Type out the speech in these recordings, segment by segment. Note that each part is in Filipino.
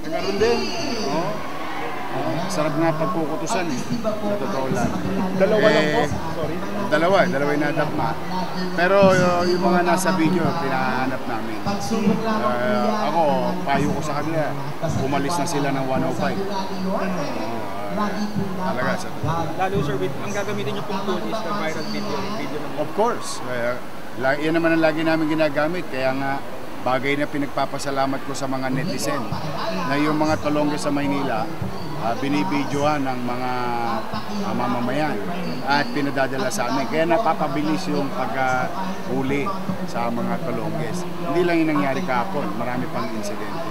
Nagkaroon din. Oo. Sarap nga pagkukutusan eh. Sa totoo lang. Dalawa lang po? Sorry. Dalawa yung nadakma. Pero yung mga nasa video, pinahanap namin. Ako, payo ko sa kanila, umalis na sila ng 105. Talaga sa totoo. Lalo sir, ang gagamitin nyo pong tool is the viral video naman. Of course. Yan naman ang lagi namin ginagamit. Kaya nga, bagay na pinagpapasalamat ko sa mga netizen na yung mga tulongge sa Maynila, binibidyohan ng mga mamamayan at pinadadala sa amin. Kaya napapabilis yung pag-huli sa mga tulongges. Hindi lang yung nangyari kahapon, marami pang insidente.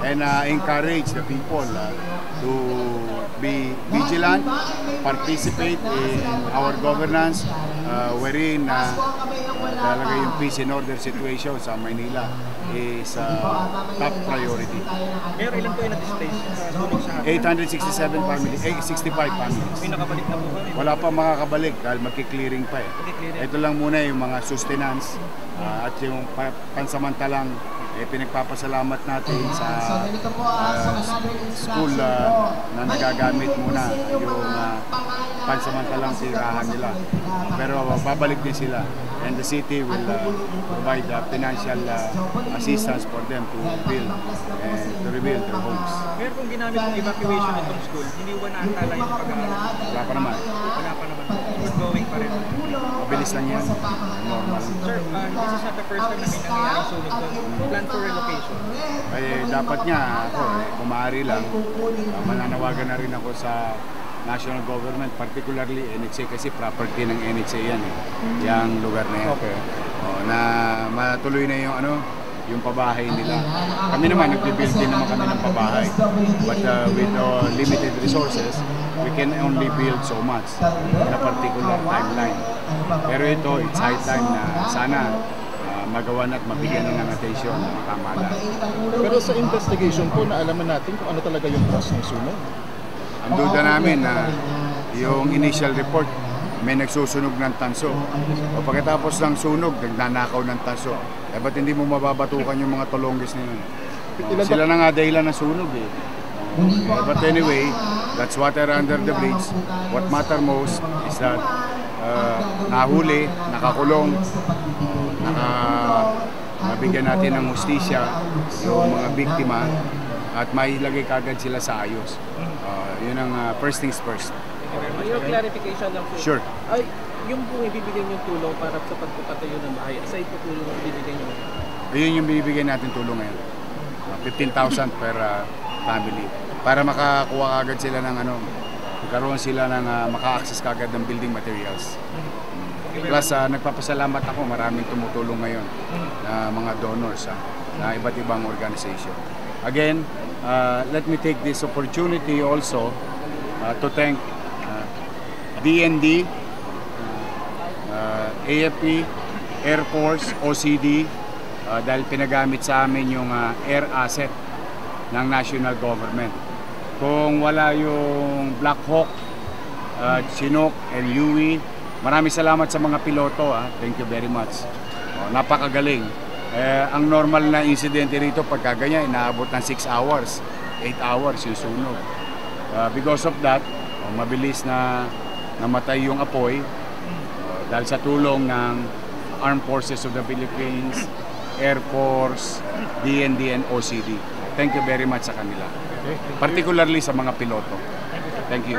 And encourage the people to be vigilant, participate in our governance, wherein talaga yung peace and order situation sa Maynila is top priority. Pero ilan po yung na-displace sa 867 families, 65 families. May nakabalik na po ba? Wala pa makakabalik dahil magki-clearing pa eh. Ito lang muna yung mga sustenance at yung pansamantalang pinagpapasalamat natin sa school na nagagamit muna yung pansamantalang tirahan nila. Pero babalik din sila and the city will provide financial assistance for them to build and to rebuild their homes. Pero kung ginamit yung evacuation itong school, hindi ba naantala yung pag-aaral? Wala pa naman. Wala pa naman. Ongoing pa rin. Mabilis lang yan. Normal. Sir, this is not the first time na may nangyayaring sunog doon. Plan for relocation. Ay, dapat nga ako, kung maaari lang, mananawagan na rin ako sa national government, particularly NHA kasi property ng NHA yan eh, yung lugar na yan. Okay. Na matuloy na yung pabahay nila. Kami naman, nag-build din naman kami ng pabahay. But with limited resources, we can only build so much in a particular timeline. Pero ito, it's high time na sana magawa at mabigyan ng atensyon ng pamahalaan. Pero sa investigation po, naalaman natin kung ano talaga yung cause ng sunog. Ang duda namin na yung initial report, may nagsusunog ng tanso. O pagkatapos ng sunog, nagnanakaw ng tanso. Ba't hindi mo mababatukan yung mga tulongges na yun? Sila na nga dahilan ng sunog eh. But anyway, that's water under the bridge. What matter most is that nahuli, nakakulong, mabigyan natin ng hustisya yung mga biktima at mailagay kagad sila sa ayos. Yun ang first things first. Yung clarification lang po. Sure. Ay, yung po ibibigay yung tulong para sa pagpapatayo ng bahay, aside po tulong ang ibibigay nyo? Ayun yung binibigay natin tulong ngayon. 15,000 per family. Para makakuha agad sila ng magkaroon sila ng maka-access kagad ng building materials. Plus, nagpapasalamat ako, maraming tumutulong ngayon na mga donors na iba't ibang organization. Again, let me take this opportunity also to thank DND, AFP, Air Force, OCD, dahil pinagamit sa amin yung air asset ng national government. Kung wala yung Black Hawk, Chinook, and Huey, maraming salamat sa mga piloto. Thank you very much. Napakagaling. Ang normal na insidente rito pagka ganyan, inaabot ng 6 hours, 8 hours yung sunog. Because of that, mabilis na namatay yung apoy dahil sa tulong ng Armed Forces of the Philippines, Air Force, DND, and OCD. Thank you very much sa kanila. Particularly sa mga piloto. Thank you.